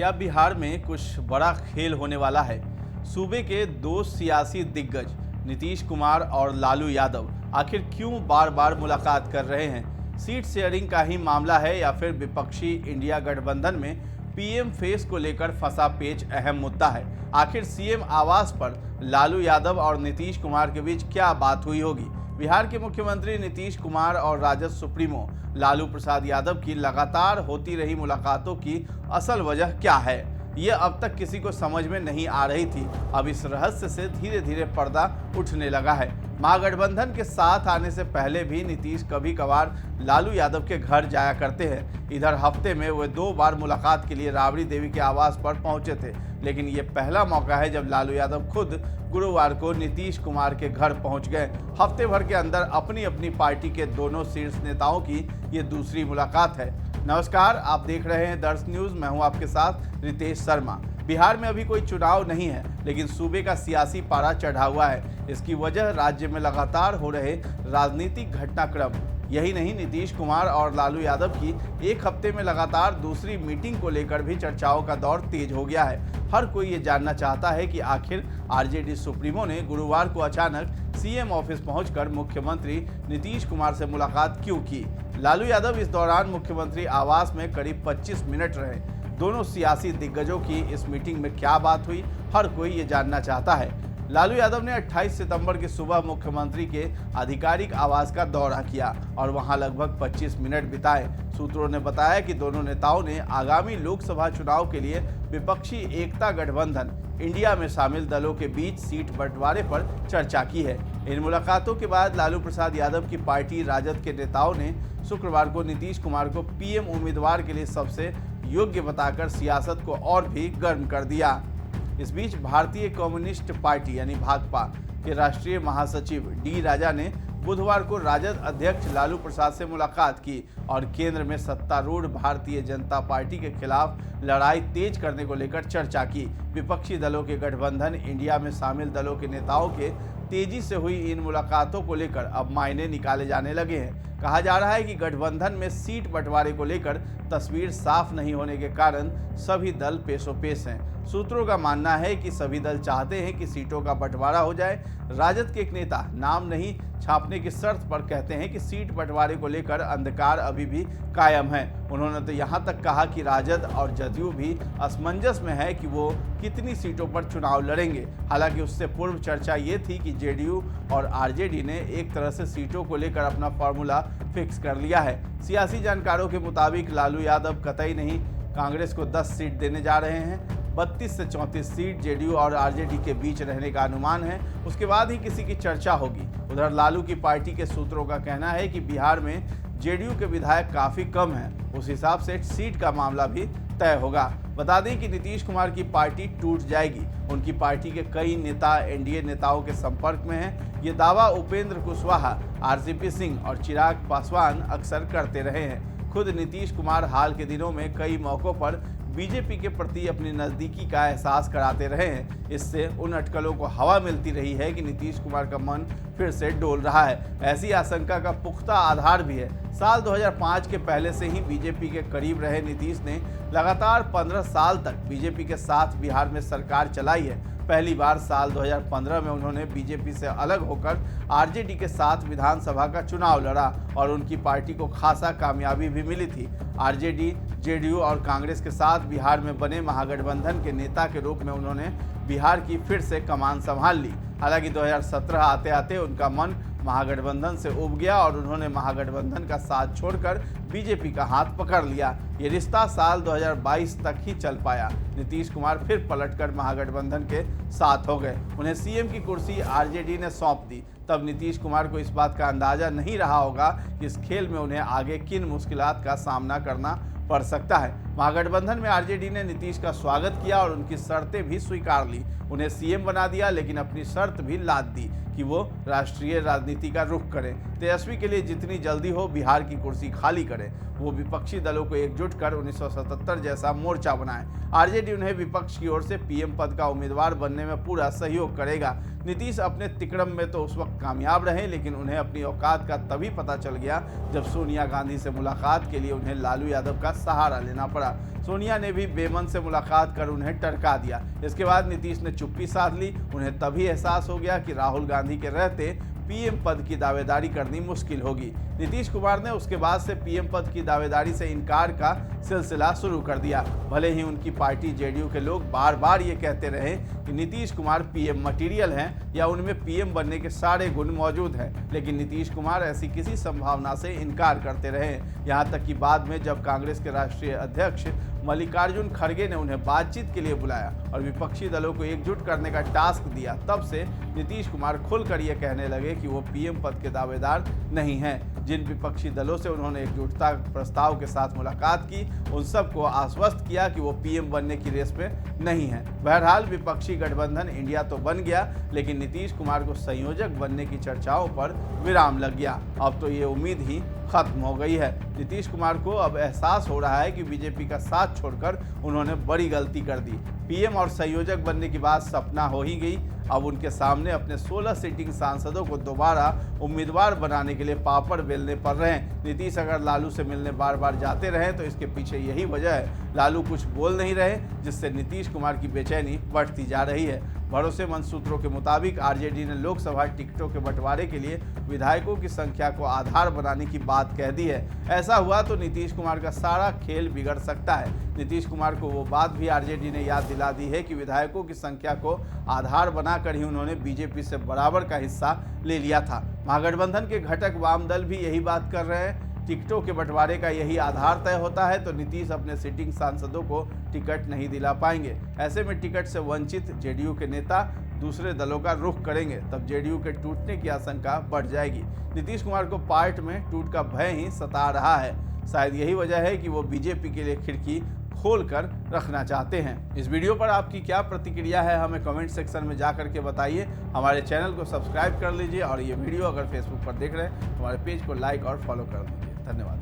क्या बिहार में कुछ बड़ा खेल होने वाला है? सूबे के दो सियासी दिग्गज नीतीश कुमार और लालू यादव आखिर क्यों बार बार मुलाकात कर रहे हैं? सीट शेयरिंग का ही मामला है या फिर विपक्षी इंडिया गठबंधन में पीएम फेस को लेकर फंसा पेच अहम मुद्दा है? आखिर सीएम आवास पर लालू यादव और नीतीश कुमार के बीच क्या बात हुई होगी? बिहार के मुख्यमंत्री नीतीश कुमार और राजद सुप्रीमो लालू प्रसाद यादव की लगातार होती रही मुलाकातों की असल वजह क्या है, ये अब तक किसी को समझ में नहीं आ रही थी। अब इस रहस्य से धीरे धीरे पर्दा उठने लगा है। महागठबंधन के साथ आने से पहले भी नीतीश कभी कभार लालू यादव के घर जाया करते हैं। इधर हफ्ते में वे 2 बार मुलाकात के लिए राबड़ी देवी के आवास पर पहुंचे थे, लेकिन ये पहला मौका है जब लालू यादव खुद गुरुवार को नीतीश कुमार के घर पहुंच गए। हफ्ते भर के अंदर अपनी अपनी पार्टी के दोनों शीर्ष नेताओं की ये दूसरी मुलाकात है। नमस्कार, आप देख रहे हैं दर्श न्यूज। मैं हूं आपके साथ रितेश शर्मा। बिहार में अभी कोई चुनाव नहीं है, लेकिन सूबे का सियासी पारा चढ़ा हुआ है। इसकी वजह राज्य में लगातार हो रहे राजनीतिक घटनाक्रम। यही नहीं, नीतीश कुमार और लालू यादव की एक हफ्ते में लगातार दूसरी मीटिंग को लेकर भी चर्चाओं का दौर तेज हो गया है। हर कोई ये जानना चाहता है कि आखिर आरजेडी सुप्रीमो ने गुरुवार को अचानक सीएम ऑफिस पहुंचकर मुख्यमंत्री नीतीश कुमार से मुलाकात क्यों की। लालू यादव इस दौरान मुख्यमंत्री आवास में करीब 25 मिनट रहे। दोनों सियासी दिग्गजों की इस मीटिंग में क्या बात हुई, हर कोई ये जानना चाहता है। लालू यादव ने 28 सितंबर की सुबह मुख्यमंत्री के आधिकारिक आवास का दौरा किया और वहां लगभग 25 मिनट बिताए। सूत्रों ने बताया कि दोनों नेताओं ने आगामी लोकसभा चुनाव के लिए विपक्षी एकता गठबंधन इंडिया में शामिल दलों के बीच सीट बंटवारे पर चर्चा की है। इन मुलाकातों के बाद लालू प्रसाद यादव की पार्टी राजद के नेताओं ने शुक्रवार को नीतीश कुमार को पीएम उम्मीदवार के लिए सबसे योग्य बताकर सियासत को और भी गर्म कर दिया। इस बीच भारतीय कम्युनिस्ट पार्टी यानी भाजपा के राष्ट्रीय महासचिव डी राजा ने बुधवार को राजद अध्यक्ष लालू प्रसाद से मुलाकात की और केंद्र में सत्तारूढ़ भारतीय जनता पार्टी के खिलाफ लड़ाई तेज करने को लेकर चर्चा की। विपक्षी दलों के गठबंधन इंडिया में शामिल दलों के नेताओं के तेजी से हुई इन मुलाकातों को लेकर अब मायने निकाले जाने लगे हैं। कहा जा रहा है कि गठबंधन में सीट बंटवारे को लेकर तस्वीर साफ नहीं होने के कारण सभी दल पेशोपेश हैं। सूत्रों का मानना है कि सभी दल चाहते हैं कि सीटों का बंटवारा हो जाए। राजद के एक नेता नाम नहीं छापने की शर्त पर कहते हैं कि सीट बंटवारे को लेकर अंधकार अभी भी कायम है। उन्होंने तो यहां तक कहा कि राजद और जदयू भी असमंजस में है कि वो कितनी सीटों पर चुनाव लड़ेंगे। हालांकि उससे पूर्व चर्चा ये थी कि जेडीयू और आरजेडी ने एक तरह से सीटों को लेकर अपना फॉर्मूला फिक्स कर लिया है। सियासी जानकारों के मुताबिक लालू यादव कतई नहीं कांग्रेस को 10 सीट देने जा रहे हैं। 32 से 34 सीट जेडीयू और आरजेडी के बीच रहने का अनुमान है। उसके बाद ही किसी की चर्चा होगी। उधर लालू की पार्टी के सूत्रों का कहना है कि बिहार में जेडीयू के विधायक काफ़ी कम हैं, उस हिसाब से सीट का मामला भी तय होगा। बता दें कि नीतीश कुमार की पार्टी टूट जाएगी। उनकी पार्टी के कई नेता एनडीए नेताओं के संपर्क में हैं। ये दावा उपेंद्र कुशवाहा, आरसीपी सिंह और चिराग पासवान अक्सर करते रहे हैं। खुद नीतीश कुमार हाल के दिनों में कई मौक़ों पर बीजेपी के प्रति अपनी नज़दीकी का एहसास कराते रहे हैं। इससे उन अटकलों को हवा मिलती रही है कि नीतीश कुमार का मन फिर से डोल रहा है। ऐसी आशंका का पुख्ता आधार भी है। साल 2005 के पहले से ही बीजेपी के करीब रहे नीतीश ने लगातार 15 साल तक बीजेपी के साथ बिहार में सरकार चलाई है। पहली बार साल 2015 में उन्होंने बीजेपी से अलग होकर आरजेडी के साथ विधानसभा का चुनाव लड़ा और उनकी पार्टी को खासा कामयाबी भी मिली थी। आरजेडी, जेडीयू और कांग्रेस के साथ बिहार में बने महागठबंधन के नेता के रूप में उन्होंने बिहार की फिर से कमान संभाल ली। हालांकि 2017 आते आते उनका मन महागठबंधन से उब गया और उन्होंने महागठबंधन का साथ छोड़कर बीजेपी का हाथ पकड़ लिया। ये रिश्ता साल 2022 तक ही चल पाया। नीतीश कुमार फिर पलटकर महागठबंधन के साथ हो गए। उन्हें सीएम की कुर्सी आरजेडी ने सौंप दी। तब नीतीश कुमार को इस बात का अंदाजा नहीं रहा होगा कि इस खेल में उन्हें आगे किन मुश्किलात का सामना करना पड़ सकता है। महागठबंधन में आरजेडी ने नीतीश का स्वागत किया और उनकी शर्तें भी स्वीकार ली। उन्हें सीएम बना दिया, लेकिन अपनी शर्त भी लाद दी कि वो राष्ट्रीय राजनीति का रुख करें। तेजस्वी के लिए जितनी जल्दी हो बिहार की कुर्सी खाली करें। वो विपक्षी दलों को एकजुट कर 1977 जैसा मोर्चा बनाए। आरजेडी उन्हें विपक्ष की ओर से पीएम पद का उम्मीदवार बनने में पूरा सहयोग करेगा। नीतीश अपने तिकड़म में तो उस वक्त कामयाब रहे, लेकिन उन्हें अपनी औकात का तभी पता चल गया जब सोनिया गांधी से मुलाकात के लिए उन्हें लालू यादव का सहारा लेना पड़ा। सोनिया ने भी बेमन से मुलाकात कर उन्हें टरका दिया। इसके बाद नीतीश ने चुप्पी साध ली। उन्हें तभी एहसास हो गया कि राहुल गांधी के रहते पीएम पद की दावेदारी करनी मुश्किल होगी। नीतीश कुमार ने उसके बाद से पीएम पद की दावेदारी से इनकार का सिलसिला शुरू कर दिया। भले ही उनकी पार्टी जेडीयू के लोग बार बार ये कहते रहे कि नीतीश कुमार पीएम मटेरियल हैं या उनमें पीएम बनने के सारे गुण मौजूद हैं, लेकिन नीतीश कुमार ऐसी किसी संभावना से इनकार करते रहे। यहाँ तक कि बाद में जब कांग्रेस के राष्ट्रीय अध्यक्ष मल्लिकार्जुन खड़गे ने उन्हें बातचीत के लिए बुलाया और विपक्षी दलों को एकजुट करने का टास्क दिया, तब से नीतीश कुमार खुलकर ये कहने लगे कि वो पीएम पद के दावेदार नहीं हैं। जिन विपक्षी दलों से उन्होंने एकजुटता प्रस्ताव के साथ मुलाकात की, उन सबको आश्वस्त किया कि वो पीएम बनने की रेस में नहीं है। बहरहाल विपक्षी गठबंधन इंडिया तो बन गया, लेकिन नीतीश कुमार को संयोजक बनने की चर्चाओं पर विराम लग गया। अब तो ये उम्मीद ही खत्म हो गई है। नीतीश कुमार को अब एहसास हो रहा है कि बीजेपी का साथ छोड़कर उन्होंने बड़ी गलती कर दी। पीएम और संयोजक बनने की बात सपना हो ही गई। अब उनके सामने अपने 16 सिटिंग सांसदों को दोबारा उम्मीदवार बनाने के लिए पापड़ बेलने पड़ रहे हैं। नीतीश अगर लालू से मिलने बार बार जाते रहे तो इसके पीछे यही वजह है। लालू कुछ बोल नहीं रहे, जिससे नीतीश कुमार की बेचैनी बढ़ती जा रही है। भरोसेमंद सूत्रों के मुताबिक आरजेडी ने लोकसभा टिकटों के बंटवारे के लिए विधायकों की संख्या को आधार बनाने की बात कह दी है। ऐसा हुआ तो नीतीश कुमार का सारा खेल बिगड़ सकता है। नीतीश कुमार को वो बात भी आरजेडी ने याद दिला दी है कि विधायकों की संख्या को आधार बनाकर ही उन्होंने बीजेपी से बराबर का हिस्सा ले लिया था। महागठबंधन के घटक वाम दल भी यही बात कर रहे हैं। टिकटों के बंटवारे का यही आधार तय होता है तो नीतीश अपने सिटिंग सांसदों को टिकट नहीं दिला पाएंगे। ऐसे में टिकट से वंचित जेडीयू के नेता दूसरे दलों का रुख करेंगे, तब जेडीयू के टूटने की आशंका बढ़ जाएगी। नीतीश कुमार को पार्ट में टूट का भय ही सता रहा है। शायद यही वजह है कि वो बीजेपी के लिए खिड़की खोल कर रखना चाहते हैं। इस वीडियो पर आपकी क्या प्रतिक्रिया है, हमें कमेंट सेक्शन में जा करके बताइए। हमारे चैनल को सब्सक्राइब कर लीजिए और ये वीडियो अगर फेसबुक पर देख रहे हैं हमारे पेज को लाइक और फॉलो कर दीजिए। धन्यवाद।